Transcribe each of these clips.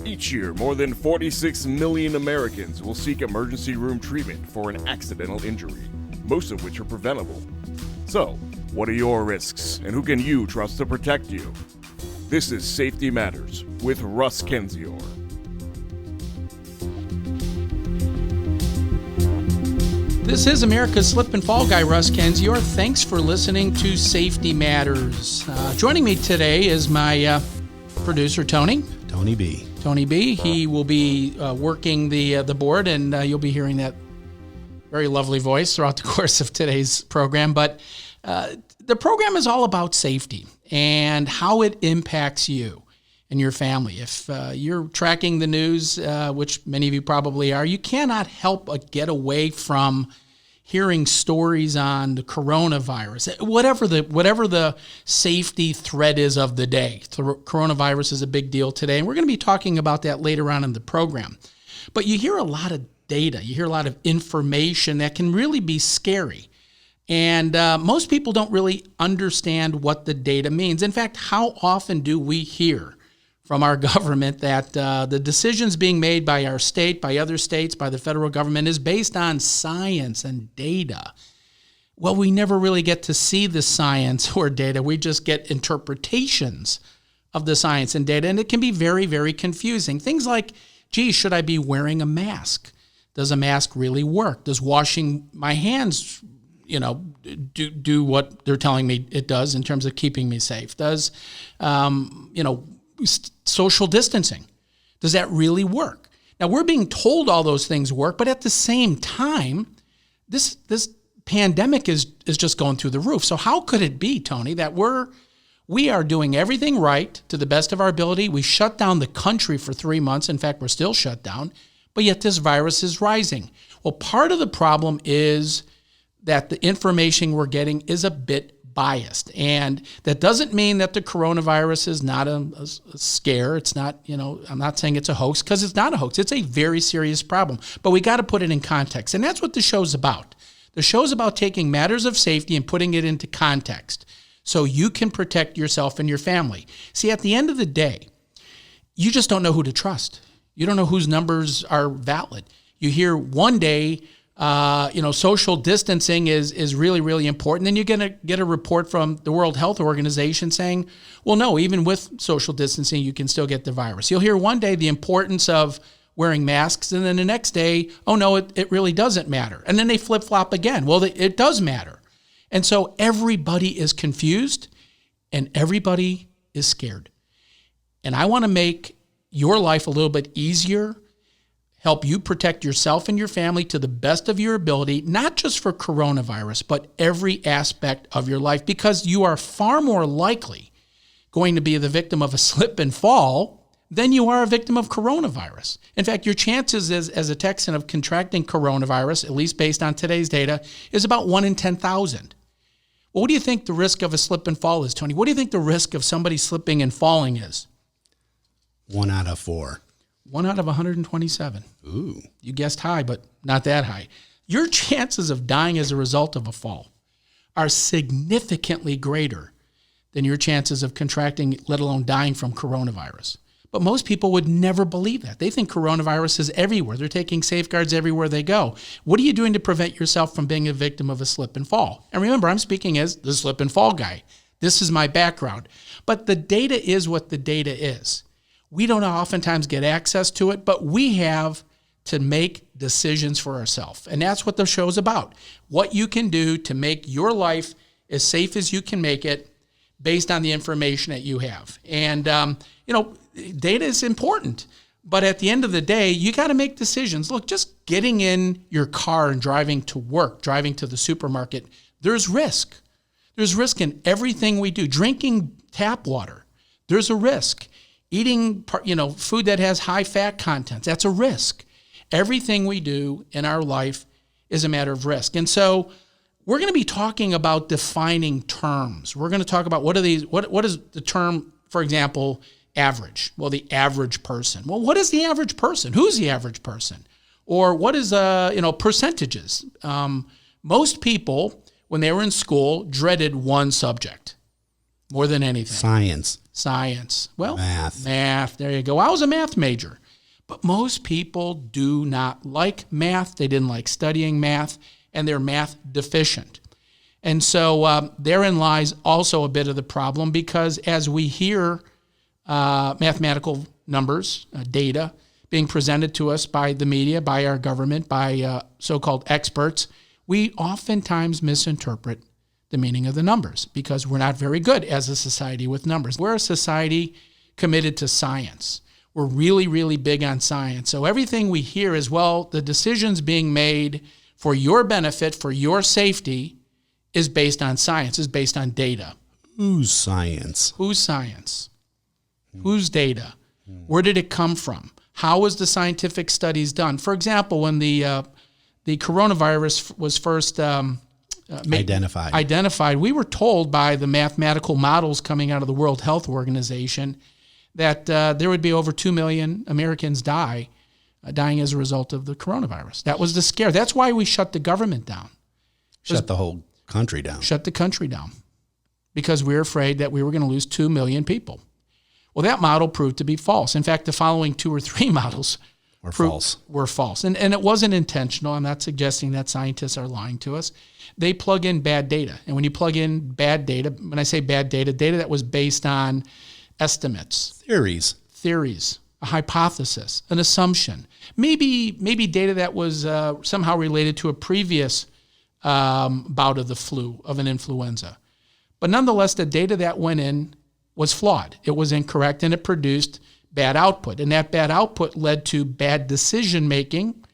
Each year, more than 46 million Americans will seek emergency room treatment for an accidental injury, most of which are preventable. So, what are your risks, and who can you trust to protect you? This is Safety Matters with Russ Kenzior. This is America's slip and fall guy, Russ Kenzior. Thanks for listening to Safety Matters. Joining me today is my producer, Tony B. He will be working the board, and you'll be hearing that very lovely voice throughout the course of today's program. But the program is all about safety and how it impacts you and your family. If you're tracking the news, which many of you probably are, you cannot help but get away from hearing stories on the coronavirus, whatever the safety threat is of the day. Coronavirus is a big deal today, and we're going to be talking about that later on in the program. But you hear a lot of data, you hear a lot of information that can really be scary. And most people don't really understand what the data means. In fact, how often do we hear from our government that the decisions being made by our state, by other states, by the federal government is based on science and data? Well, we never really get to see the science or data. We just get interpretations of the science and data, and it can be very, very confusing. Things like, gee, should I be wearing a mask? Does a mask really work? Does washing my hands do what they're telling me it does in terms of keeping me safe? Does, social distancing, does that really work? Now, we're being told all those things work, but at the same time, this pandemic is just going through the roof. So how could it be, Tony, that we are doing everything right to the best of our ability? We shut down the country for 3 months. In fact, we're still shut down, but yet this virus is rising. Well, part of the problem is that the information we're getting is a bit biased. And that doesn't mean that the coronavirus is not a scare. It's not, I'm not saying it's a hoax, because it's not a hoax. It's a very serious problem. But we got to put it in context. And that's what the show's about. The show's about taking matters of safety and putting it into context so you can protect yourself and your family. See, at the end of the day, you just don't know who to trust. You don't know whose numbers are valid. You hear one day, social distancing is really, really important. Then you're going to get a report from the World Health Organization saying, well, no, even with social distancing, you can still get the virus. You'll hear one day the importance of wearing masks, and then the next day, oh, no, it really doesn't matter. And then they flip-flop again. Well, it does matter. And so everybody is confused, and everybody is scared. And I want to make your life a little bit easier, help you protect yourself and your family to the best of your ability, not just for coronavirus, but every aspect of your life, because you are far more likely going to be the victim of a slip and fall than you are a victim of coronavirus. In fact, your chances as a Texan of contracting coronavirus, at least based on today's data, is about 1 in 10,000. Well, what do you think the risk of a slip and fall is, Tony? What do you think the risk of somebody slipping and falling is? 1 out of 4. 1 out of 127. Ooh. You guessed high, but not that high. Your chances of dying as a result of a fall are significantly greater than your chances of contracting, let alone dying from coronavirus. But most people would never believe that. They think coronavirus is everywhere. They're taking safeguards everywhere they go. What are you doing to prevent yourself from being a victim of a slip and fall? And remember, I'm speaking as the slip and fall guy. This is my background. But the data is what the data is. We don't oftentimes get access to it, but we have to make decisions for ourselves. And that's what the show's about. What you can do to make your life as safe as you can make it based on the information that you have. And, data is important. But at the end of the day, you got to make decisions. Look, just getting in your car and driving to work, driving to the supermarket, there's risk. There's risk in everything we do. Drinking tap water, there's a risk. Eating, food that has high fat content, that's a risk. Everything we do in our life is a matter of risk. And so we're going to be talking about defining terms. We're going to talk about what is the term, for example, average? Well, the average person. Well, what is the average person? Who's the average person? Or what is, percentages? Most people, when they were in school, dreaded one subject. More than anything. Science. Well, Math. There you go. I was a math major. But most people do not like math. They didn't like studying math, and they're math deficient. And so therein lies also a bit of the problem, because as we hear mathematical numbers, data, being presented to us by the media, by our government, by so-called experts, we oftentimes misinterpret the meaning of the numbers because we're not very good as a society with numbers. We're a society committed to science. We're really, really big on science. So everything we hear is, well, the decisions being made for your benefit, for your safety, is based on science, is based on data. Whose science? Whose science? Whose data? Where did it come from? How was the scientific studies done? For example, when the coronavirus was first identified, we were told by the mathematical models coming out of the World Health Organization that there would be over 2 million Americans dying as a result of the coronavirus. That was the scare. That's why we shut the government down. Shut the whole country down. Shut the country down because we were afraid that we were going to lose 2 million people. Well, that model proved to be false. In fact, the following 2 or 3 models were false. And it wasn't intentional. I'm not suggesting that scientists are lying to us. They plug in bad data. And when you plug in bad data, when I say bad data that was based on estimates. Theories, a hypothesis, an assumption. Maybe data that was somehow related to a previous bout of the flu, of an influenza. But nonetheless, the data that went in was flawed. It was incorrect, and it produced bad output. And that bad output led to bad decision-making.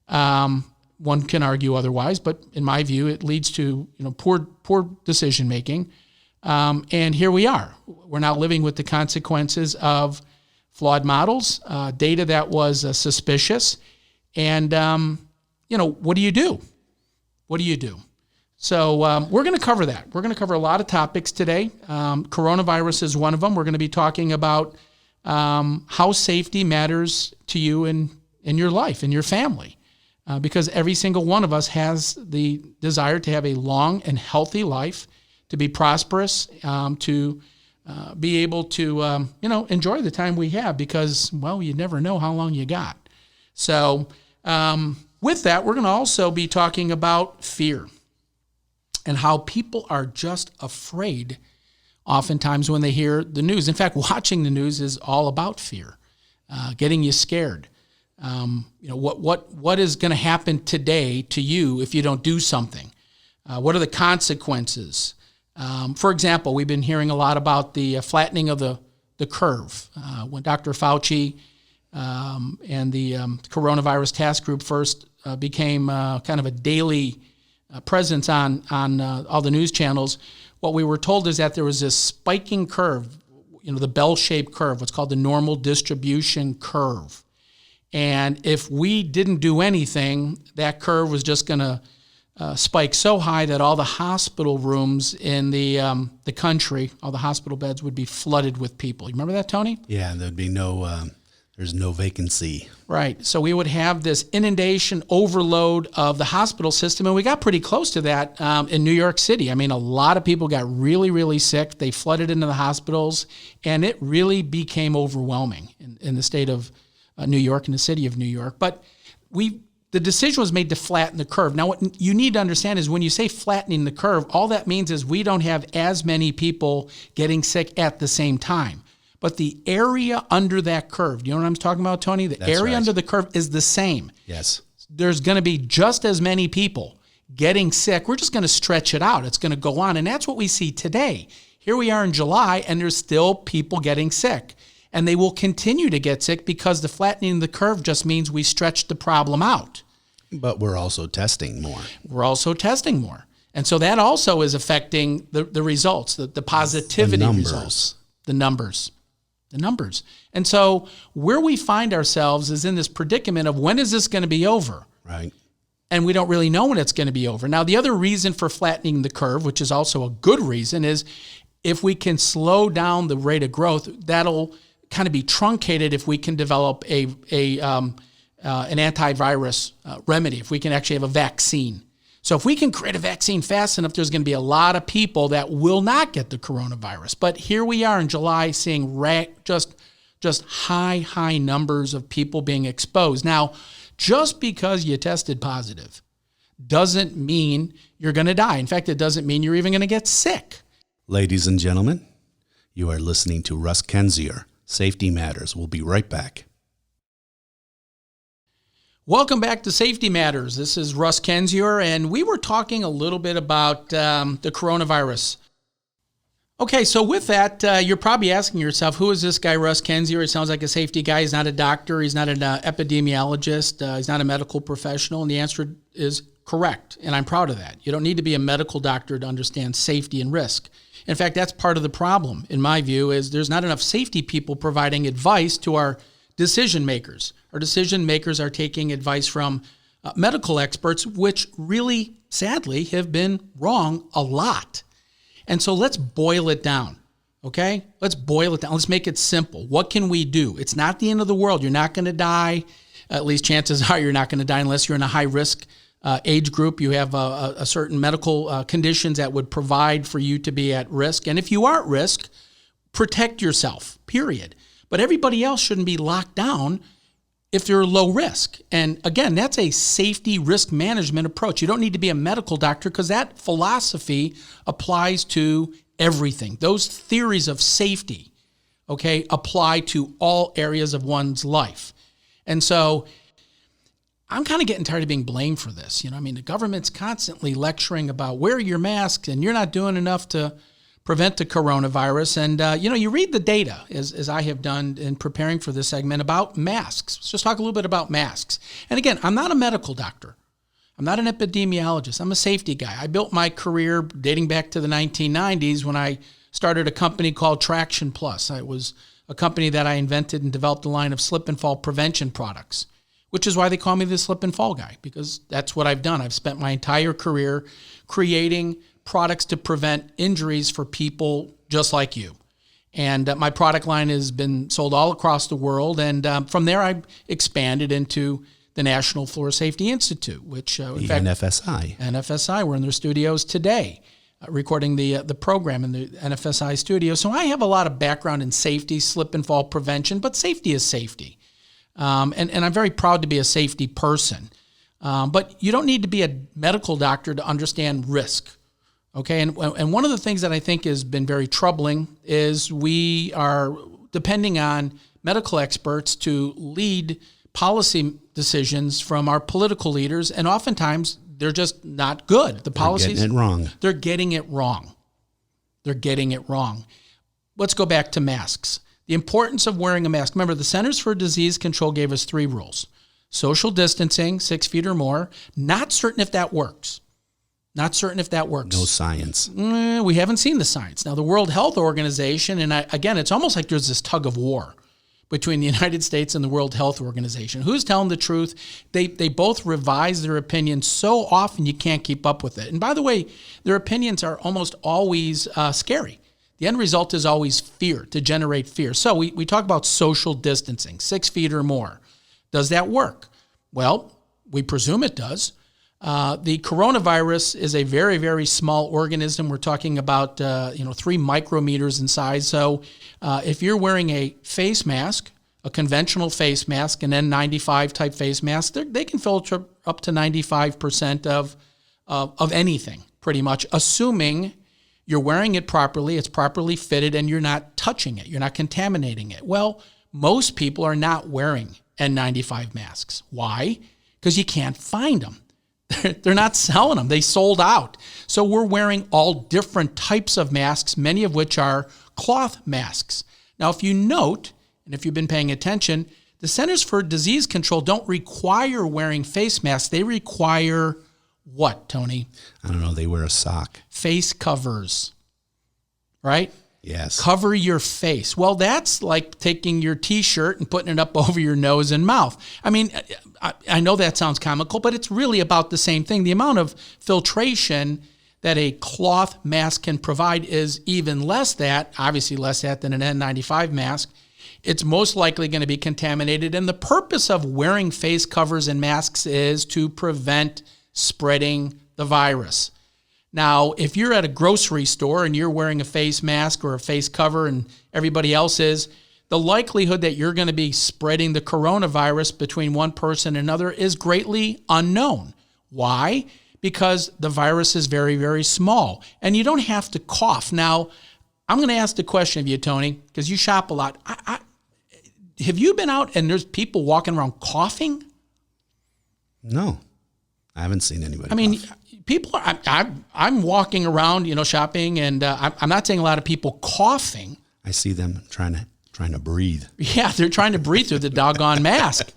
One can argue otherwise, but in my view, it leads to poor decision-making. And here we are. We're now living with the consequences of flawed models, data that was suspicious. And, what do you do? What do you do? So we're going to cover that. We're going to cover a lot of topics today. Coronavirus is one of them. We're going to be talking about how safety matters to you in your life, in your family, because every single one of us has the desire to have a long and healthy life, to be prosperous, to be able to, enjoy the time we have because, well, you never know how long you got. So with that, we're going to also be talking about fear and how people are just afraid oftentimes when they hear the news. In fact, watching the news is all about fear, getting you scared. What is going to happen today to you if you don't do something? What are the consequences? For example, we've been hearing a lot about the flattening of the curve. When Dr. Fauci and the coronavirus task group first became kind of a daily presence on all the news channels, what we were told is that there was this spiking curve, the bell-shaped curve, what's called the normal distribution curve. And if we didn't do anything, that curve was just going to spike so high that all the hospital rooms in the country, all the hospital beds would be flooded with people. You remember that, Tony? Yeah, there'd be there's no vacancy. Right. So we would have this inundation overload of the hospital system, and we got pretty close to that in New York City. I mean, a lot of people got really, really sick. They flooded into the hospitals, and it really became overwhelming in the state of New York and the city of New York. But the decision was made to flatten the curve. Now, what you need to understand is when you say flattening the curve, all that means is we don't have as many people getting sick at the same time. But the area under that curve, you know what I'm talking about, Tony? That's area right. Under the curve is the same. Yes. There's going to be just as many people getting sick. We're just going to stretch it out. It's going to go on. And that's what we see today. Here we are in July, and there's still people getting sick. And they will continue to get sick because the flattening of the curve just means we stretch the problem out. But we're also testing more. And so that also is affecting the results, the positivity results, the numbers. And so where we find ourselves is in this predicament of when is this going to be over? Right. And we don't really know when it's going to be over. Now, the other reason for flattening the curve, which is also a good reason, is if we can slow down the rate of growth, that'll kind of be truncated if we can develop an antivirus remedy, if we can actually have a vaccine. So if we can create a vaccine fast enough, there's going to be a lot of people that will not get the coronavirus. But here we are in July seeing just high numbers of people being exposed. Now, just because you tested positive doesn't mean you're going to die. In fact, it doesn't mean you're even going to get sick. Ladies and gentlemen, you are listening to Russ Kenzier, Safety Matters. We'll be right back. Welcome back to Safety Matters. This is Russ Kenzier, and we were talking a little bit about the coronavirus. Okay, so with that, you're probably asking yourself, who is this guy, Russ Kenzier? It sounds like a safety guy. He's not a doctor. He's not an epidemiologist. He's not a medical professional. And the answer is correct, and I'm proud of that. You don't need to be a medical doctor to understand safety and risk. In fact, that's part of the problem, in my view, is there's not enough safety people providing advice to our decision makers. Our decision makers are taking advice from medical experts, which really, sadly, have been wrong a lot. And so let's boil it down, okay? Let's boil it down. Let's make it simple. What can we do? It's not the end of the world. You're not going to die. At least chances are you're not going to die unless you're in a high-risk age group. You have a certain medical conditions that would provide for you to be at risk. And if you are at risk, protect yourself, period. But everybody else shouldn't be locked down if they're low risk. And again, that's a safety risk management approach. You don't need to be a medical doctor because that philosophy applies to everything. Those theories of safety, okay, apply to all areas of one's life. And so I'm kind of getting tired of being blamed for this. You know, I mean, the government's constantly lecturing about wear your mask and you're not doing enough to prevent the coronavirus. And, you read the data, as I have done in preparing for this segment, about masks. Let's just talk a little bit about masks. And again, I'm not a medical doctor. I'm not an epidemiologist. I'm a safety guy. I built my career dating back to the 1990s when I started a company called Traction Plus. It was a company that I invented and developed a line of slip and fall prevention products, which is why they call me the slip and fall guy, because that's what I've done. I've spent my entire career creating products to prevent injuries for people just like you. And my product line has been sold all across the world. And from there, I expanded into the National Floor Safety Institute, which, in fact, NFSI, we're in their studios today, recording the program in the NFSI studio. So I have a lot of background in safety, slip and fall prevention, but safety is safety. And I'm very proud to be a safety person. But you don't need to be a medical doctor to understand risk. Okay, and one of the things that I think has been very troubling is we are depending on medical experts to lead policy decisions from our political leaders, and oftentimes they're just not good. The policies, they're getting it wrong. They're getting it wrong. They're getting it wrong. Let's go back to masks. The importance of wearing a mask. Remember, the Centers for Disease Control gave us 3 rules. Social distancing, 6 feet or more. Not certain if that works. Not certain if that works. No science. We haven't seen the science. Now, the World Health Organization, and again, it's almost like there's this tug of war between the United States and the World Health Organization. Who's telling the truth? They both revise their opinions so often you can't keep up with it. And by the way, their opinions are almost always scary. The end result is always fear, to generate fear. So we talk about social distancing, 6 feet or more. Does that work? Well, we presume it does. The coronavirus is a very, very small organism. We're talking about 3 micrometers in size. So if you're wearing a face mask, a conventional face mask, an N95 type face mask, they can filter up to 95% of anything, pretty much, assuming you're wearing it properly, it's properly fitted, and you're not touching it, you're not contaminating it. Well, most people are not wearing N95 masks. Why? Because you can't find them. They're not selling them. They sold out. So we're wearing all different types of masks, many of which are cloth masks. Now, if you note, and if you've been paying attention, the Centers for Disease Control don't require wearing face masks. They require what, Tony? I don't know. They wear a sock. Face covers, right? Yes. Cover your face. Well, that's like taking your T-shirt and putting it up over your nose and mouth. I mean, I know that sounds comical, but it's really about the same thing. The amount of filtration that a cloth mask can provide is even less obviously less than an N95 mask. It's most likely going to be contaminated. And the purpose of wearing face covers and masks is to prevent spreading the virus. Now, if you're at a grocery store and you're wearing a face mask or a face cover and everybody else is, the likelihood that you're going to be spreading the coronavirus between one person and another is greatly unknown. Why? Because the virus is very, very small, and you don't have to cough. Now, I'm going to ask the question of you, Tony, because you shop a lot. Have you been out and there's people walking around coughing? No, I haven't seen anybody. I mean, cough. people are. I'm walking around, shopping, and I'm not seeing a lot of people coughing. I see them trying to breathe. Yeah, they're trying to breathe through the doggone mask.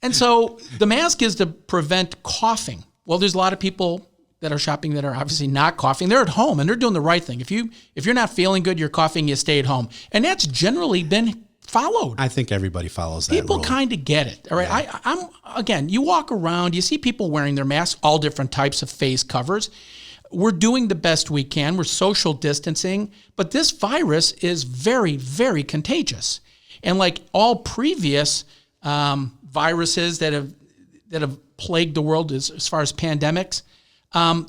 And so the mask is to prevent coughing. Well, there's a lot of people that are shopping that are obviously not coughing. They're at home and they're doing the right thing. If you're not feeling good, you're coughing, you stay at home. And that's generally been followed. I think everybody follows that People rule. kind of get it. All right. Yeah. Again, you walk around, you see people wearing their masks, all different types of face covers. We're doing the best we can. We're social distancing, but this virus is very, very contagious. And like all previous viruses that have plagued the world as far as pandemics,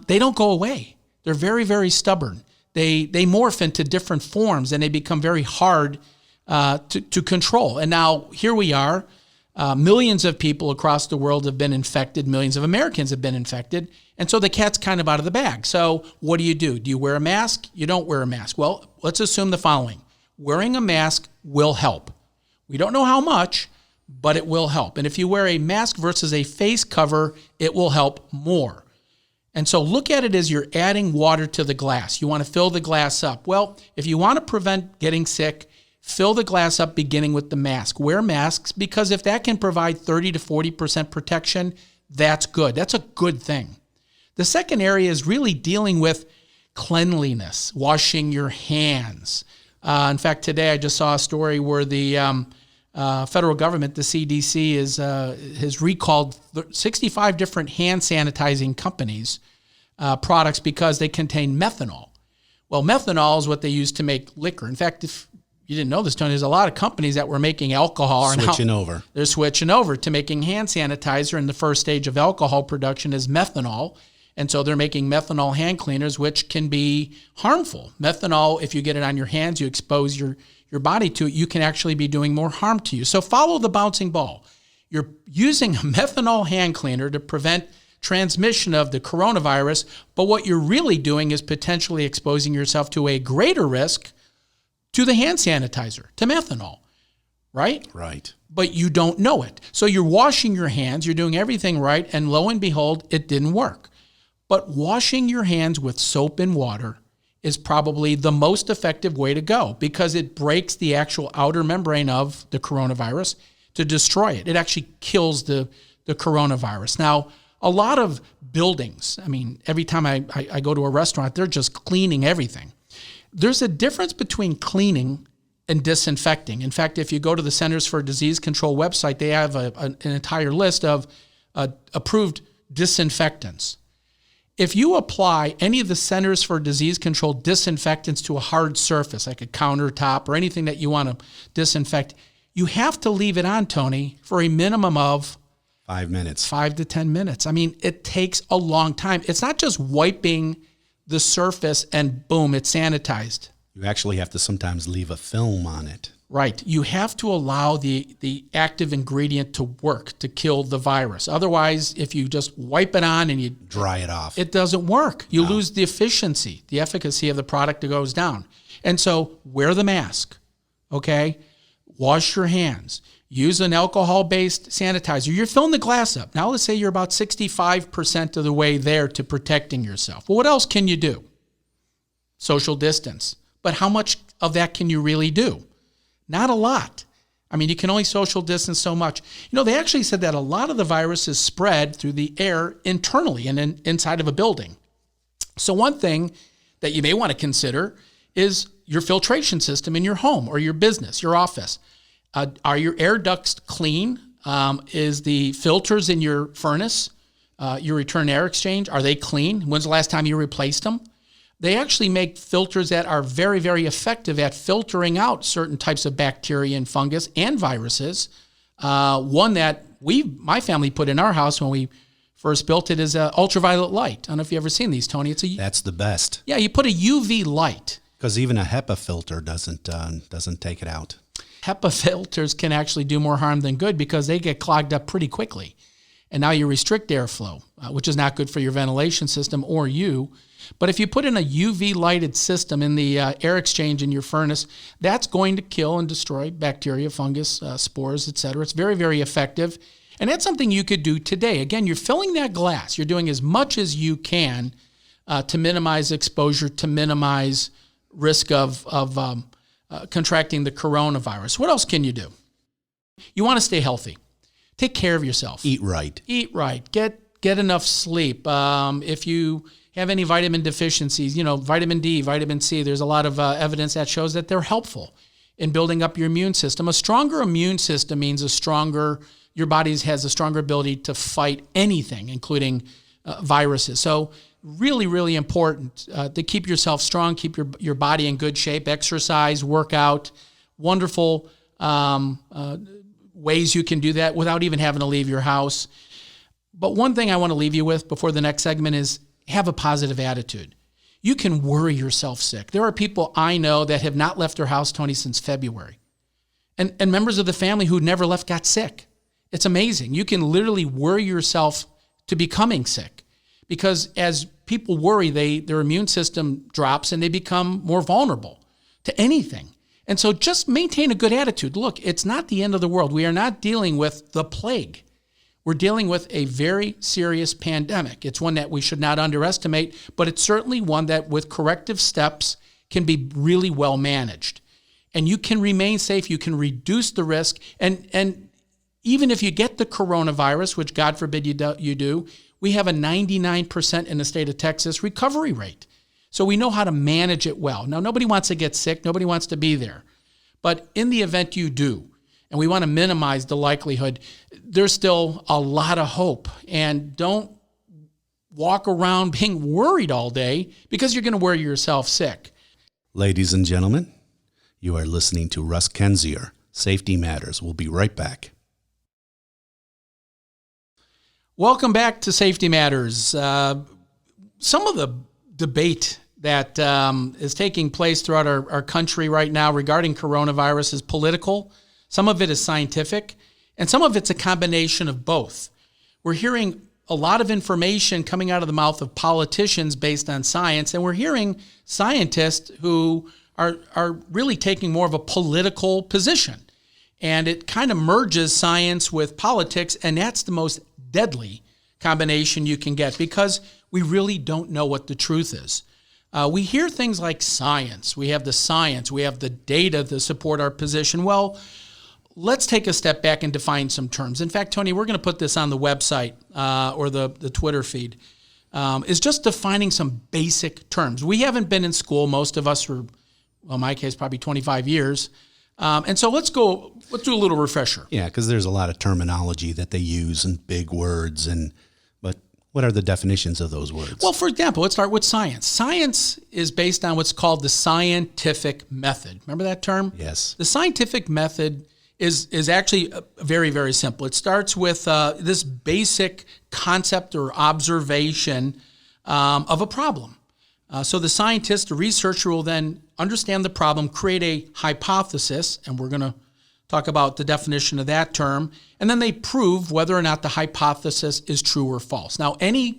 they don't go away. They're very, very stubborn. They morph into different forms and they become very hard to control. And now here we are. Millions of people across the world have been infected. Millions of Americans have been infected. And so the cat's kind of out of the bag. So what do? Do you wear a mask? You don't wear a mask. Well, let's assume the following. Wearing a mask will help. We don't know how much, but it will help. And if you wear a mask versus a face cover, it will help more. And so look at it as you're adding water to the glass. You want to fill the glass up. Well, if you want to prevent getting sick, fill the glass up beginning with the mask. Wear masks because if that can provide 30 to 40% protection, that's good. That's a good thing. The second area is really dealing with cleanliness, washing your hands. In fact, today I just saw a story where the federal government, the CDC, has recalled 65 different hand sanitizing companies' products because they contain methanol. Well, methanol is what they use to make liquor. In fact, if you didn't know this, Tony, there's a lot of companies that were making alcohol. They're switching over to making hand sanitizer, and the first stage of alcohol production is methanol. And so they're making methanol hand cleaners, which can be harmful. Methanol, if you get it on your hands, you expose your body to it, you can actually be doing more harm to you. So follow the bouncing ball. You're using a methanol hand cleaner to prevent transmission of the coronavirus, but what you're really doing is potentially exposing yourself to a greater risk to the hand sanitizer, to methanol, right? Right. But you don't know it. So you're washing your hands, you're doing everything right, and lo and behold, it didn't work. But washing your hands with soap and water is probably the most effective way to go because it breaks the actual outer membrane of the coronavirus to destroy it. It actually kills the coronavirus. Now, a lot of buildings, I mean, every time I go to a restaurant, they're just cleaning everything. There's a difference between cleaning and disinfecting. In fact, if you go to the Centers for Disease Control website, they have an entire list of approved disinfectants. If you apply any of the Centers for Disease Control disinfectants to a hard surface, like a countertop or anything that you want to disinfect, you have to leave it on, Tony, for a minimum of 5 minutes. 5 to 10 minutes. I mean, it takes a long time. It's not just wiping the surface and boom, it's sanitized. You actually have to sometimes leave a film on it. Right. You have to allow the active ingredient to work to kill the virus. Otherwise, if you just wipe it on and you dry it off, it doesn't work. You lose the efficiency, the efficacy of the product that goes down. And so wear the mask, okay? Wash your hands. Use an alcohol-based sanitizer. You're filling the glass up. Now let's say you're about 65% of the way there to protecting yourself. Well, what else can you do? Social distance. But how much of that can you really do? Not a lot. I mean, you can only social distance so much. You know, they actually said that a lot of the virus is spread through the air internally and inside of a building. So one thing that you may want to consider is your filtration system in your home or your business, your office. Are your air ducts clean? Is the filters in your furnace, your return air exchange, are they clean? When's the last time you replaced them? They actually make filters that are very, very effective at filtering out certain types of bacteria and fungus and viruses. One that my family put in our house when we first built it as ultraviolet light. I don't know if you've ever seen these, Tony. That's the best. Yeah, you put a UV light. Because even a HEPA filter doesn't take it out. HEPA filters can actually do more harm than good because they get clogged up pretty quickly. And now you restrict airflow, which is not good for your ventilation system or you. But if you put in a UV lighted system in the air exchange in your furnace, that's going to kill and destroy bacteria, fungus, spores, etc. It's very, very effective. And that's something you could do today. Again, you're filling that glass. You're doing as much as you can to minimize exposure, to minimize risk of contracting the coronavirus. What else can you do? You want to stay healthy. Take care of yourself. Eat right. Eat right. Get enough sleep. If you have any vitamin deficiencies, vitamin D, vitamin C, there's a lot of evidence that shows that they're helpful in building up your immune system. A stronger immune system means your body has a stronger ability to fight anything, including viruses. So really, really important to keep yourself strong, keep your body in good shape, exercise, work out, wonderful ways you can do that without even having to leave your house. But one thing I want to leave you with before the next segment is have a positive attitude. You can worry yourself sick. There are people I know that have not left their house, Tony, since February. And members of the family who never left got sick. It's amazing. You can literally worry yourself to becoming sick because as people worry, their immune system drops and they become more vulnerable to anything. And so just maintain a good attitude. Look, it's not the end of the world. We are not dealing with the plague. We're dealing with a very serious pandemic. It's one that we should not underestimate, but it's certainly one that with corrective steps can be really well managed. And you can remain safe. You can reduce the risk. And even if you get the coronavirus, which God forbid you do, we have a 99% in the state of Texas recovery rate. So we know how to manage it well. Now, nobody wants to get sick. Nobody wants to be there. But in the event you do, and we want to minimize the likelihood, there's still a lot of hope. And don't walk around being worried all day because you're going to worry yourself sick. Ladies and gentlemen, you are listening to Russ Kenzier, Safety Matters. We'll be right back. Welcome back to Safety Matters. Some of the debate that is taking place throughout our country right now regarding coronavirus is political. Some of it is scientific, and some of it's a combination of both. We're hearing a lot of information coming out of the mouth of politicians based on science, and we're hearing scientists who are really taking more of a political position. And it kind of merges science with politics, and that's the most deadly combination you can get because we really don't know what the truth is. We hear things like science. We have the science. We have the data to support our position. Well, let's take a step back and define some terms. In fact, Tony, we're going to put this on the website or the Twitter feed, is just defining some basic terms. We haven't been in school, most of us for, well, in my case, probably 25 years. And so let's do a little refresher. Yeah, because there's a lot of terminology that they use and big words, but what are the definitions of those words? Well, for example, let's start with science. Science is based on what's called the scientific method. Remember that term? Yes. The scientific method is actually very, very simple. It starts with this basic concept or observation of a problem. So the scientist, the researcher will then understand the problem, create a hypothesis, and we're going to talk about the definition of that term, and then they prove whether or not the hypothesis is true or false. Now, any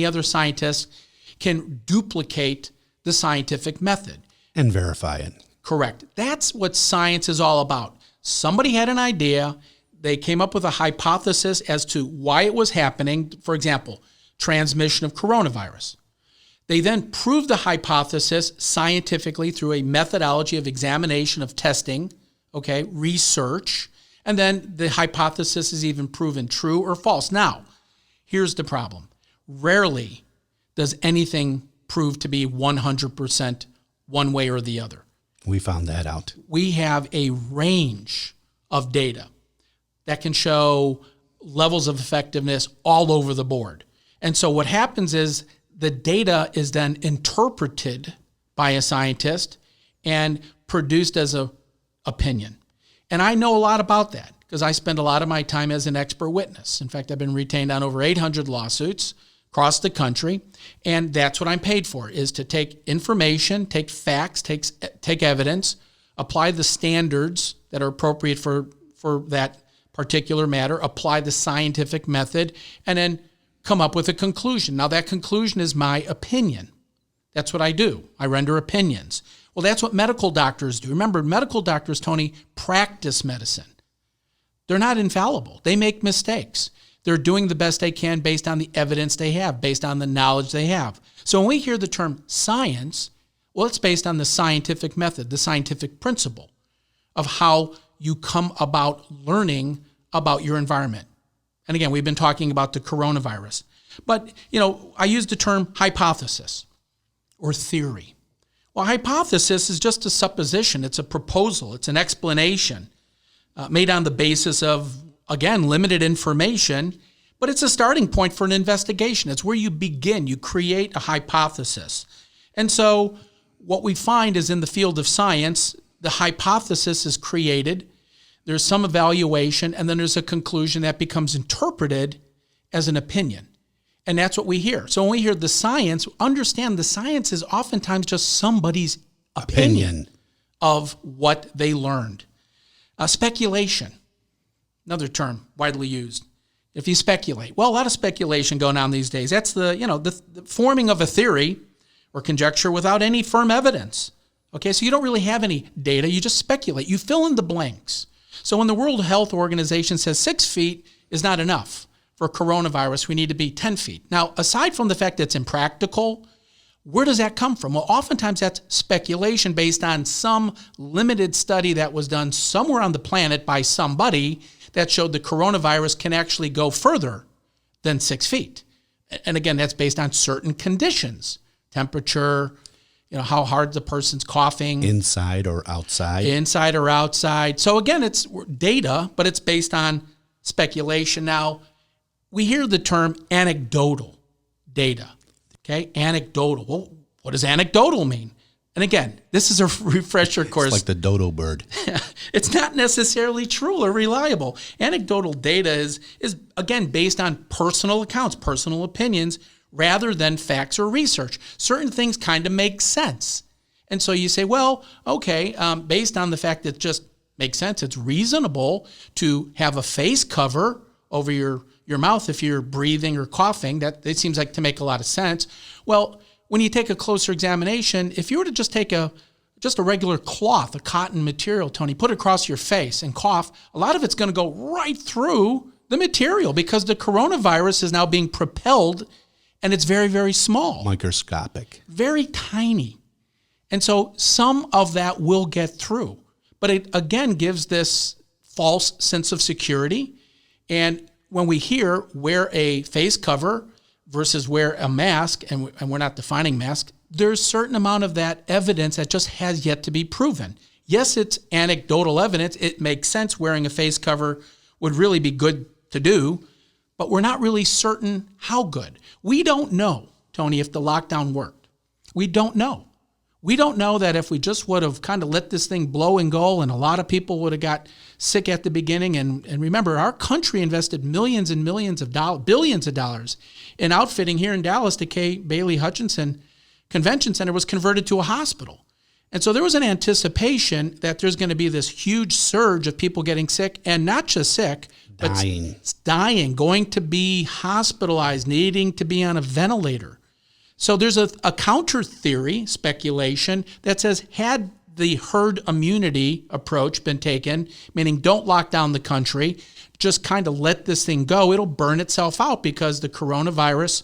other scientist can duplicate the scientific method. And verify it. Correct. That's what science is all about. Somebody had an idea. They came up with a hypothesis as to why it was happening. For example, transmission of coronavirus. They then proved the hypothesis scientifically through a methodology of examination of testing, research, and then the hypothesis is even proven true or false. Now, here's the problem. Rarely does anything prove to be 100% one way or the other. We found that out. We have a range of data that can show levels of effectiveness all over the board. And so what happens is the data is then interpreted by a scientist and produced as an opinion. And I know a lot about that because I spend a lot of my time as an expert witness. In fact, I've been retained on over 800 lawsuits across the country, and that's what I'm paid for, is to take information, take facts, take evidence, apply the standards that are appropriate for that particular matter, apply the scientific method, and then come up with a conclusion. Now, that conclusion is my opinion. That's what I do. I render opinions. Well, that's what medical doctors do. Remember, medical doctors, Tony, practice medicine. They're not infallible. They make mistakes. They're doing the best they can based on the evidence they have, based on the knowledge they have. So when we hear the term science, well, it's based on the scientific method, the scientific principle of how you come about learning about your environment. And again, we've been talking about the coronavirus. But, I use the term hypothesis or theory. Well, hypothesis is just a supposition. It's a proposal. It's an explanation made on the basis of, again, limited information, but it's a starting point for an investigation. It's where you begin. You create a hypothesis. And so what we find is in the field of science, the hypothesis is created, there's some evaluation, and then there's a conclusion that becomes interpreted as an opinion. And that's what we hear. So when we hear the science, understand the science is oftentimes just somebody's opinion of what they learned. Speculation, another term widely used. If you speculate, well, a lot of speculation going on these days. That's the forming of a theory or conjecture without any firm evidence. Okay, so you don't really have any data. You just speculate. You fill in the blanks. So when the World Health Organization says 6 feet is not enough for coronavirus, we need to be 10 feet. Now, aside from the fact that it's impractical, where does that come from? Well, oftentimes that's speculation based on some limited study that was done somewhere on the planet by somebody that showed the coronavirus can actually go further than 6 feet. And again, that's based on certain conditions, temperature, how hard the person's coughing. Inside or outside. Inside or outside. So again, it's data, but it's based on speculation. Now, we hear the term anecdotal data. Okay, anecdotal. Well, what does anecdotal mean? And again, this is a refresher course. It's like the dodo bird. It's not necessarily true or reliable. Anecdotal data is again based on personal accounts, personal opinions, rather than facts or research. Certain things kind of make sense. And so you say, well, okay, based on the fact that it just makes sense, it's reasonable to have a face cover over your mouth if you're breathing or coughing. That it seems like to make a lot of sense. Well, when you take a closer examination, if you were to just take a regular cloth, a cotton material, Tony, put it across your face and cough, a lot of it's going to go right through the material because the coronavirus is now being propelled and it's very, very small. Microscopic. Very tiny. And so some of that will get through. But it, again, gives this false sense of security. And when we hear wear a face cover versus wear a mask, and we're not defining mask, there's a certain amount of that evidence that just has yet to be proven. Yes, it's anecdotal evidence. It makes sense wearing a face cover would really be good to do, but we're not really certain how good. We don't know, Tony, if the lockdown worked. We don't know. We don't know that if we just would have kind of let this thing blow and go and a lot of people would have got sick at the beginning. And remember, our country invested millions and millions of dollars, billions of dollars in outfitting here in Dallas. The K. Bailey Hutchinson Convention Center was converted to a hospital. And so there was an anticipation that there's going to be this huge surge of people getting sick, and not just sick, but dying, going to be hospitalized, needing to be on a ventilator. So there's a counter theory, speculation, that says had the herd immunity approach been taken, meaning don't lock down the country, just kind of let this thing go, it'll burn itself out because the coronavirus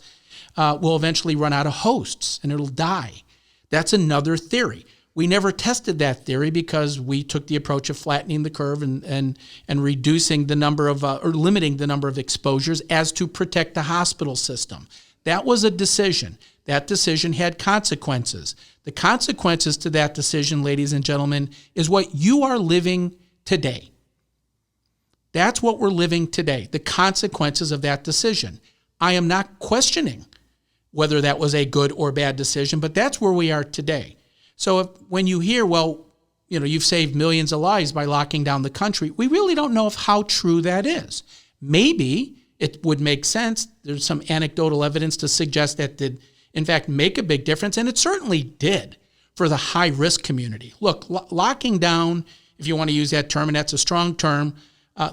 will eventually run out of hosts and it'll die. That's another theory. We never tested that theory because we took the approach of flattening the curve and reducing the number of, or limiting the number of exposures as to protect the hospital system. That was a decision. That decision had consequences. The consequences to that decision, ladies and gentlemen, is what you are living today. That's what we're living today, the consequences of that decision. I am not questioning whether that was a good or bad decision, but that's where we are today. So when you hear, well, you've saved millions of lives by locking down the country. We really don't know how true that is. Maybe it would make sense. There's some anecdotal evidence to suggest that did, in fact, make a big difference, and it certainly did for the high-risk community. Look, locking down, if you want to use that term, and that's a strong term,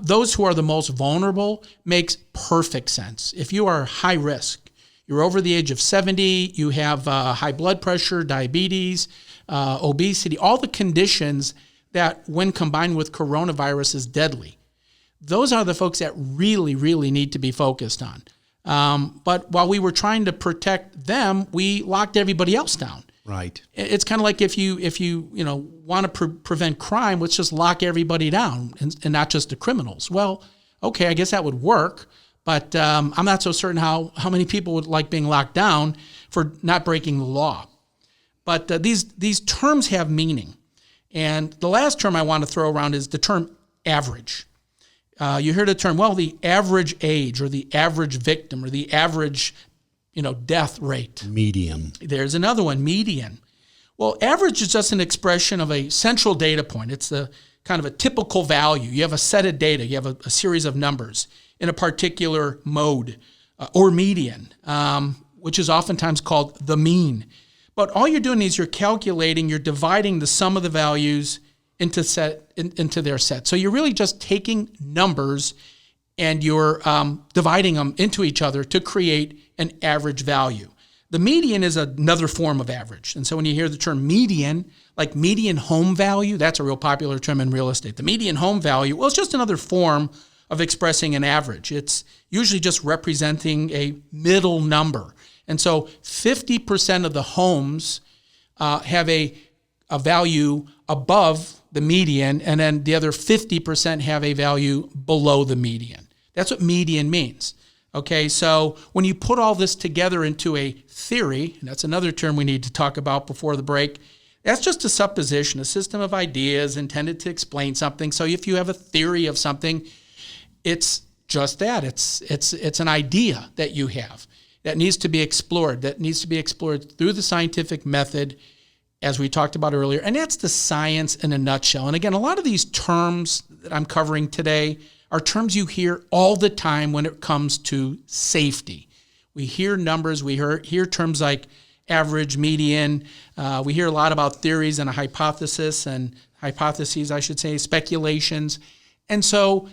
those who are the most vulnerable makes perfect sense. If you are high risk, you're over the age of 70, you have high blood pressure, diabetes, obesity, all the conditions that when combined with coronavirus is deadly. Those are the folks that really, really need to be focused on. But while we were trying to protect them, we locked everybody else down. Right. It's kind of like if you want to prevent crime, let's just lock everybody down and not just the criminals. Well, okay, I guess that would work, but I'm not so certain how many people would like being locked down for not breaking the law. But these terms have meaning. And the last term I want to throw around is the term average. You hear the term, well, the average age or the average victim or the average death rate. Median. There's another one, median. Well, average is just an expression of a central data point. It's the kind of a typical value. You have a set of data. You have a series of numbers in a particular mode or median, which is oftentimes called the mean. But all you're doing is you're dividing the sum of the values into their set. So you're really just taking numbers and you're dividing them into each other to create an average value. The median is another form of average. And so when you hear the term median, like median home value, that's a real popular term in real estate. The median home value, well, it's just another form of expressing an average. It's usually just representing a middle number. And so 50% of the homes have a value above the median, and then the other 50% have a value below the median. That's what median means. Okay, so when you put all this together into a theory, and that's another term we need to talk about before the break, that's just a supposition, a system of ideas intended to explain something. So if you have a theory of something, it's just that. It's an idea that you have that needs to be explored, through the scientific method, as we talked about earlier. And that's the science in a nutshell. And again, a lot of these terms that I'm covering today are terms you hear all the time when it comes to safety. We hear numbers, we hear terms like average, median. We hear a lot about theories and hypotheses, speculations. And so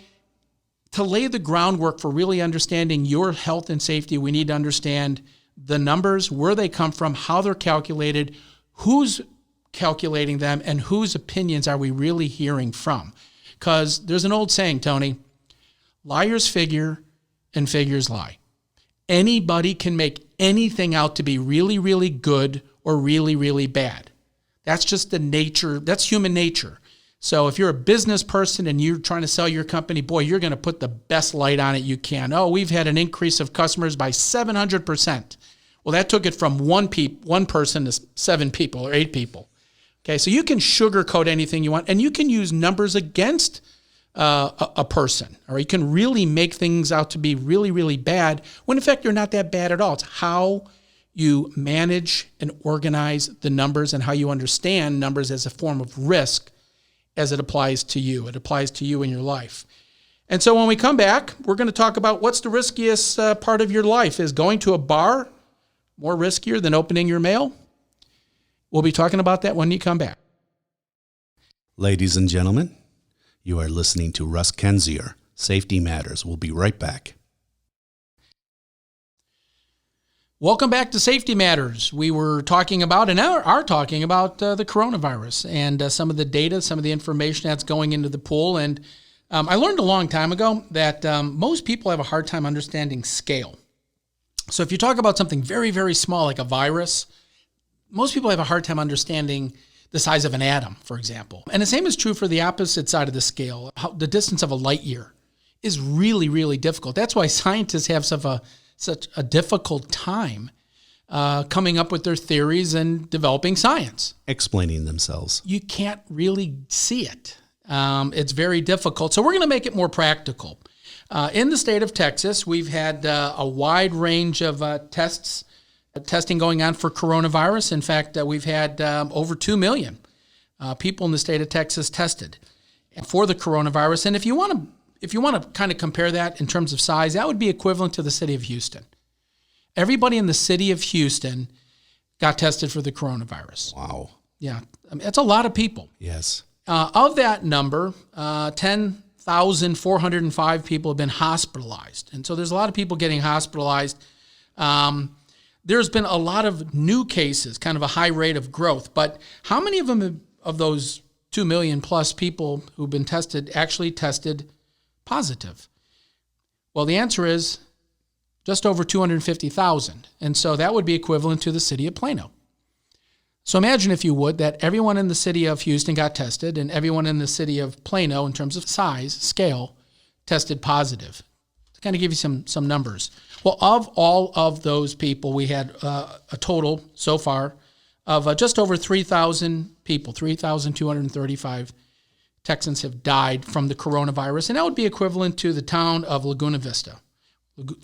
to lay the groundwork for really understanding your health and safety, we need to understand the numbers, where they come from, how they're calculated, who's calculating them, and whose opinions are we really hearing from. Because there's an old saying, Tony, liars figure and figures lie. Anybody can make anything out to be really, really good or really, really bad. That's just the nature, that's human nature. So if you're a business person and you're trying to sell your company, boy, you're going to put the best light on it you can. Oh, we've had an increase of customers by 700%. Well, that took it from one person to 7 people or 8 people. Okay, so you can sugarcoat anything you want, and you can use numbers against a person, or you can really make things out to be really, really bad, when in fact they're not that bad at all. It's how you manage and organize the numbers and how you understand numbers as a form of risk as it applies to you. It applies to you in your life. And so when we come back, we're going to talk about what's the riskiest part of your life. Is going to a bar more riskier than opening your mail? We'll be talking about that when you come back. Ladies and gentlemen, you are listening to Russ Kenzier, Safety Matters. We'll be right back. Welcome back to Safety Matters. We were talking about and are talking about the coronavirus and some of the data, some of the information that's going into the pool. And I learned a long time ago that most people have a hard time understanding scale. So if you talk about something very, very small like a virus, most people have a hard time understanding the size of an atom, for example. And the same is true for the opposite side of the scale. The distance of a light year is really, really difficult. That's why scientists have such a difficult time coming up with their theories and developing science. Explaining themselves. You can't really see it. It's very difficult. So we're going to make it more practical. In the state of Texas, we've had a wide range of testing going on for coronavirus. In fact, we've had over 2 million people in the state of Texas tested for the coronavirus. And if you want to kind of compare that in terms of size, that would be equivalent to the city of Houston. Everybody in the city of Houston got tested for the coronavirus. Wow. Yeah, I mean, that's a lot of people. Yes. Of that number, 10,405 people have been hospitalized. And so there's a lot of people getting hospitalized. There's been a lot of new cases, kind of a high rate of growth. But how many of them, of those 2 million plus people who've been tested, actually tested positive? Well, the answer is just over 250,000. And so that would be equivalent to the city of Plano. So imagine, if you would, that everyone in the city of Houston got tested and everyone in the city of Plano, in terms of size, scale, tested positive. To kind of give you some numbers. Well, of all of those people, we had a total so far of just over 3,000 people, 3,235 Texans have died from the coronavirus, and that would be equivalent to the town of Laguna Vista.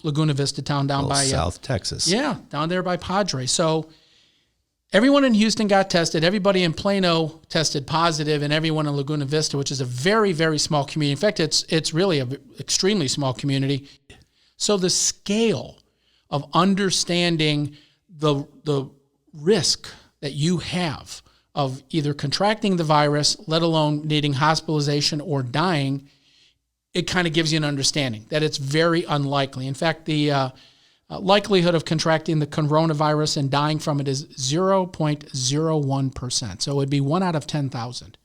Laguna Vista town down by South Texas. Yeah, down there by Padre. So everyone in Houston got tested, everybody in Plano tested positive, and everyone in Laguna Vista, which is a very, very small community. In fact, it's really an extremely small community. So the scale of understanding the risk that you have of either contracting the virus, let alone needing hospitalization or dying, it kind of gives you an understanding that it's very unlikely. In fact, the likelihood of contracting the coronavirus and dying from it is 0.01%. So it would be 1 out of 10,000.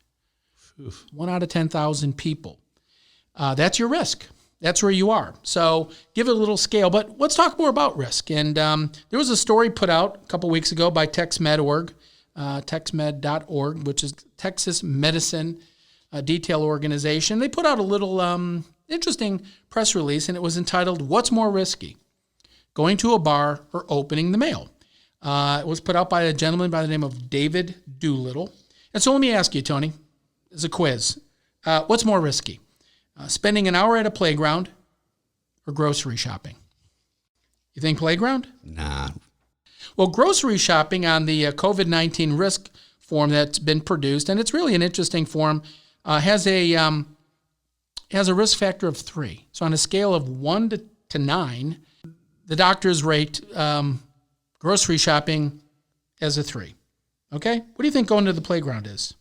1 out of 10,000 people. That's your risk. That's where you are. So give it a little scale. But let's talk more about risk. And there was a story put out a couple weeks ago by TexMed.org, TexMed.org, which is Texas Medicine Detail Organization. They put out a little interesting press release, and it was entitled, "What's More Risky? Going to a bar or opening the mail?" It was put out by a gentleman by the name of David Doolittle. And so let me ask you, Tony, as a quiz, what's more risky? Spending an hour at a playground or grocery shopping? You think playground? Nah. Well, grocery shopping on the COVID-19 risk form that's been produced, and it's really an interesting form, has a risk factor of 3. So on a scale of 1 to 9, the doctors rate grocery shopping as a 3. Okay? What do you think going to the playground is?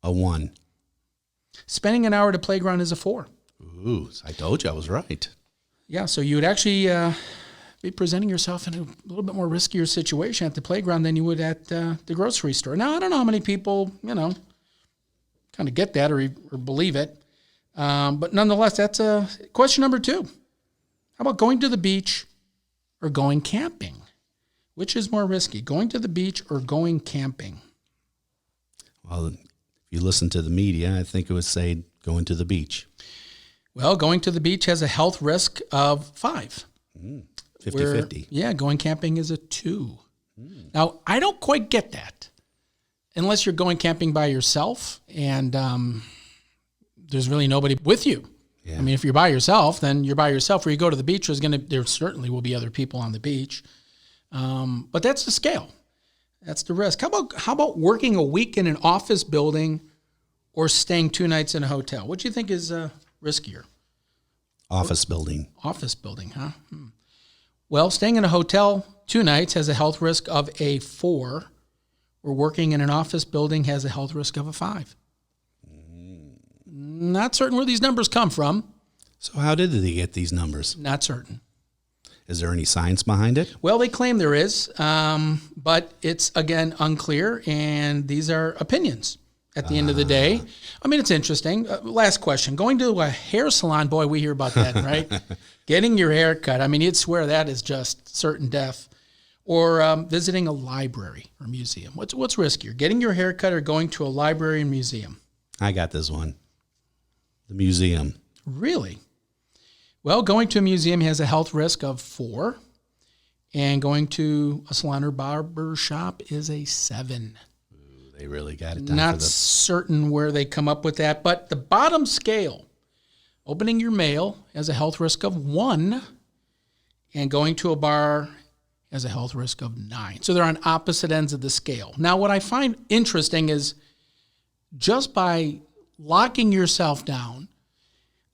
A 1. Spending an hour at a playground is a 4. Ooh, I told you I was right. Yeah, so you would actually be presenting yourself in a little bit more riskier situation at the playground than you would at the grocery store. Now, I don't know how many people, kind of get that or believe it. But nonetheless, that's question number 2. How about going to the beach or going camping? Which is more risky, going to the beach or going camping? Well, if you listen to the media, I think it would say going to the beach. Well, going to the beach has a health risk of 5. 50-50. Yeah, going camping is a 2. Now, I don't quite get that. Unless you're going camping by yourself and there's really nobody with you. Yeah. I mean, if you're by yourself, then you're by yourself. Where you go to the beach, there certainly will be other people on the beach. But that's the scale. That's the risk. How about working a week in an office building or staying 2 nights in a hotel? What do you think is riskier? Office building. Office building, huh? Well, staying in a hotel 2 nights has a health risk of a 4, where working in an office building has a health risk of a 5. Not certain where these numbers come from. So how did they get these numbers? Not certain. Is there any science behind it? Well, they claim there is, but it's, again, unclear, and these are opinions at the end of the day. I mean, it's interesting. Last question. Going to a hair salon, boy, we hear about that, right? Getting your hair cut. I mean, you'd swear that is just certain death. Or visiting a library or museum. What's riskier, getting your hair cut or going to a library and museum? I got this one. The museum. Really? Well, going to a museum has a health risk of 4, and going to a salon or barber shop is a 7. Ooh, they really got it down. Not certain where they come up with that, but the bottom scale, opening your mail has a health risk of 1, and going to a bar has a health risk of 9. So they're on opposite ends of the scale. Now, what I find interesting is just by locking yourself down,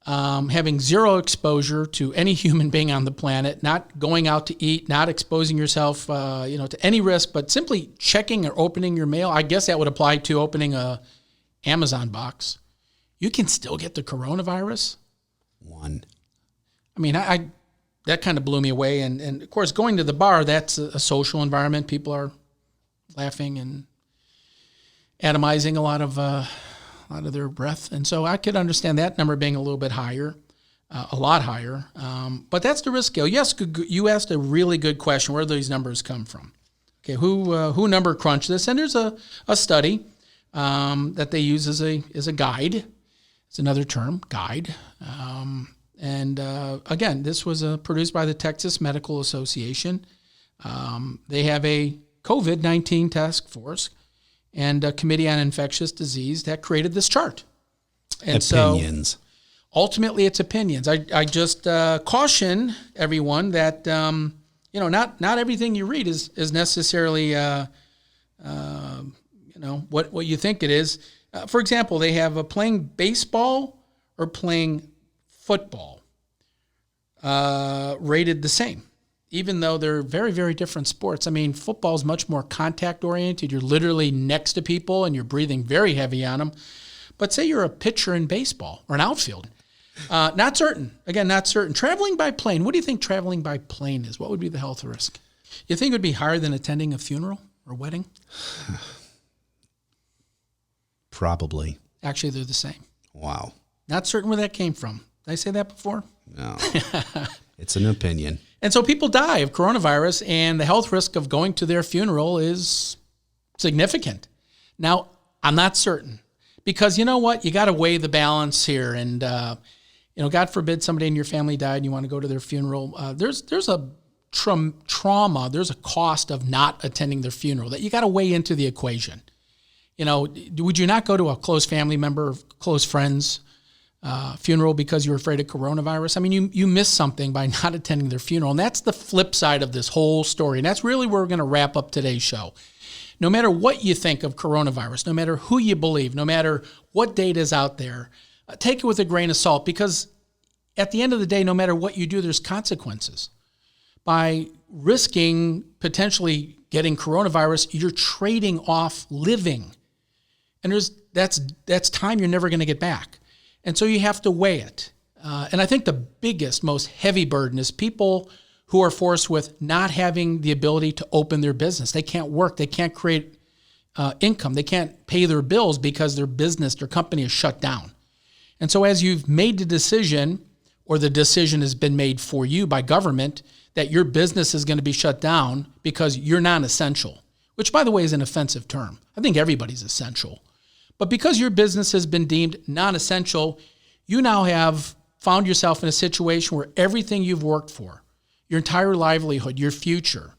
having zero exposure to any human being on the planet, not going out to eat, not exposing yourself, to any risk, but simply checking or opening your mail. I guess that would apply to opening a Amazon box. You can still get the coronavirus. One. I mean, I that kind of blew me away. And of course, going to the bar, that's a social environment. People are laughing and atomizing a lot of their breath. And so I could understand that number being a little bit higher, a lot higher. But that's the risk scale. Yes, you asked a really good question. Where do these numbers come from? Okay, who number crunched this? And there's a study that they use as a guide. It's another term, guide. Again, this was produced by the Texas Medical Association. They have a COVID-19 task force and a committee on infectious disease that created this chart. And opinions. So ultimately it's opinions. I just caution everyone that, not everything you read is necessarily, what you think it is. For example, they have playing baseball or playing football rated the same, even though they're very, very different sports. I mean, football is much more contact-oriented. You're literally next to people and you're breathing very heavy on them. But say you're a pitcher in baseball or an outfield. Not certain. Again, not certain. Traveling by plane. What do you think traveling by plane is? What would be the health risk? You think it would be higher than attending a funeral or wedding? Probably. Actually, they're the same. Wow. Not certain where that came from. Did I say that before? No. It's an opinion. And so people die of coronavirus, and the health risk of going to their funeral is significant. Now, I'm not certain because you know what? You got to weigh the balance here. And, God forbid somebody in your family died and you want to go to their funeral. There's a trauma. There's a cost of not attending their funeral that you got to weigh into the equation. Would you not go to a close family member, close friends, funeral because you're afraid of coronavirus? I mean, you miss something by not attending their funeral. And that's the flip side of this whole story. And that's really where we're going to wrap up today's show. No matter what you think of coronavirus, no matter who you believe, no matter what data is out there, take it with a grain of salt because at the end of the day, no matter what you do, there's consequences. By risking potentially getting coronavirus, you're trading off living. And that's time you're never going to get back. And so you have to weigh it. And I think the biggest, most heavy burden is people who are forced with not having the ability to open their business. They can't work. They can't create income. They can't pay their bills because their business, their company is shut down. And so as you've made the decision, or the decision has been made for you by government, that your business is going to be shut down because you're non-essential, which, by the way, is an offensive term. I think everybody's essential. But because your business has been deemed non-essential, you now have found yourself in a situation where everything you've worked for, your entire livelihood, your future,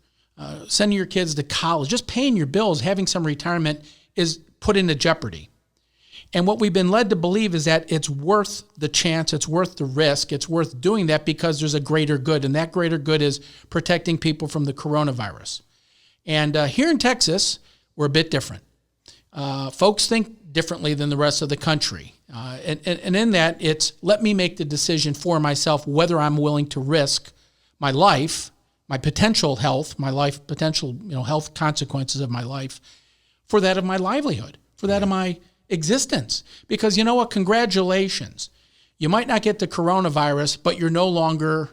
sending your kids to college, just paying your bills, having some retirement is put into jeopardy. And what we've been led to believe is that it's worth the chance, it's worth the risk, it's worth doing that because there's a greater good. And that greater good is protecting people from the coronavirus. And here in Texas, we're a bit different. Folks think differently than the rest of the country. And in that, it's let me make the decision for myself whether I'm willing to risk my life, my potential health, my life potential health consequences of my life for that of my livelihood, for that of my existence. Because you know what? Congratulations. You might not get the coronavirus, but you're no longer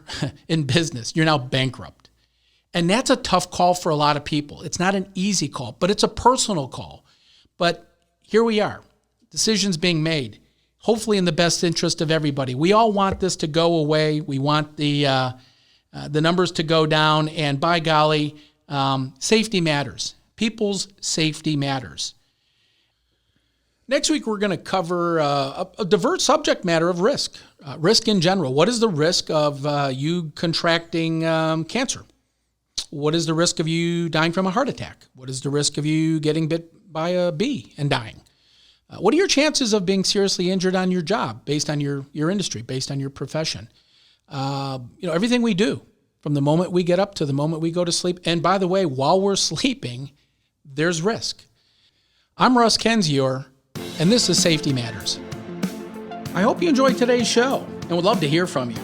in business. You're now bankrupt. And that's a tough call for a lot of people. It's not an easy call, but it's a personal call. But here we are, decisions being made, hopefully in the best interest of everybody. We all want this to go away. We want the numbers to go down. And by golly, safety matters. People's safety matters. Next week, we're going to cover a diverse subject matter of risk, risk in general. What is the risk of you contracting cancer? What is the risk of you dying from a heart attack? What is the risk of you getting bit by a bee and dying? What are your chances of being seriously injured on your job based on your industry, based on your profession? Everything we do from the moment we get up to the moment we go to sleep. And by the way, while we're sleeping, there's risk. I'm Russ Kenzior. and this is Safety Matters. I hope you enjoyed today's show and would love to hear from you.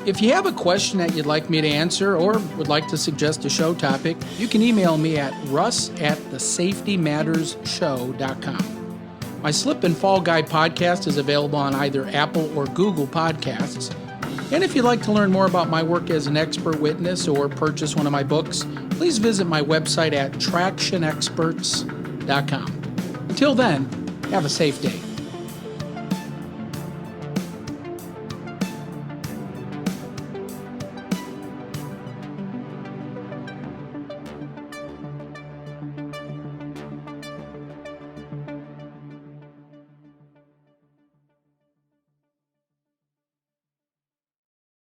If you have a question that you'd like me to answer or would like to suggest a show topic, you can email me at russ@thesafetymattersshow.com. My Slip and Fall Guide podcast is available on either Apple or Google Podcasts. And if you'd like to learn more about my work as an expert witness or purchase one of my books, please visit my website at tractionexperts.com. Until then, have a safe day.